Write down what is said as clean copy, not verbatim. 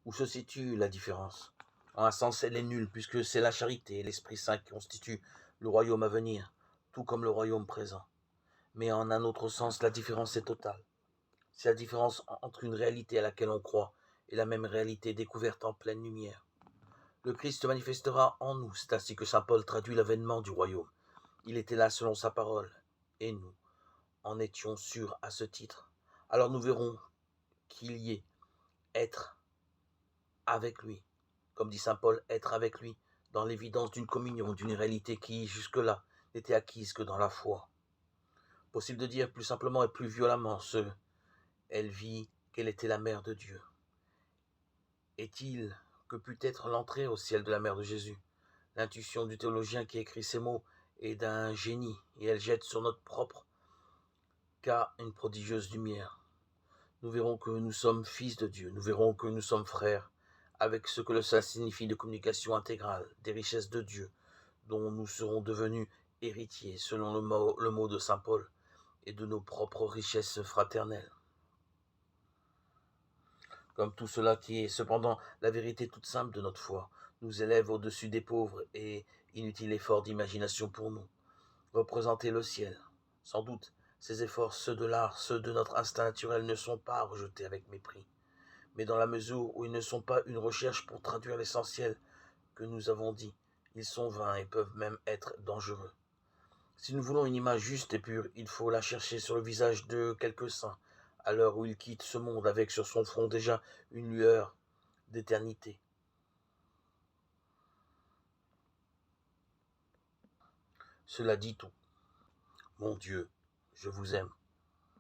Où se situe la différence? En un sens, elle est nulle, puisque c'est la charité et l'Esprit Saint qui constituent le royaume à venir, tout comme le royaume présent. Mais en un autre sens, la différence est totale. C'est la différence entre une réalité à laquelle on croit et la même réalité découverte en pleine lumière. Le Christ se manifestera en nous, c'est ainsi que saint Paul traduit l'avènement du royaume. Il était là selon sa parole, et nous en étions sûrs à ce titre. Alors nous verrons qu'il y ait être avec lui, comme dit saint Paul, être avec lui, dans l'évidence d'une communion, d'une réalité qui, jusque-là, n'était acquise que dans la foi. Possible de dire plus simplement et plus violemment elle vit qu'elle était la mère de Dieu. Est-il que put être l'entrée au ciel de la mère de Jésus? L'intuition du théologien qui écrit ces mots est d'un génie, et elle jette sur notre propre cas une prodigieuse lumière. Nous verrons que nous sommes fils de Dieu, nous verrons que nous sommes frères, avec ce que cela signifie de communication intégrale, des richesses de Dieu, dont nous serons devenus héritiers, selon le mot de saint Paul, et de nos propres richesses fraternelles. Comme tout cela qui est cependant la vérité toute simple de notre foi, nous élève au-dessus des pauvres et inutile effort d'imagination pour nous. Représenter le ciel. Sans doute, ces efforts, ceux de l'art, ceux de notre instinct naturel, ne sont pas à rejeter avec mépris. Mais dans la mesure où ils ne sont pas une recherche pour traduire l'essentiel que nous avons dit, ils sont vains et peuvent même être dangereux. Si nous voulons une image juste et pure, il faut la chercher sur le visage de quelques saints, à l'heure où il quitte ce monde avec sur son front déjà une lueur d'éternité. Cela dit tout. Mon Dieu, je vous aime.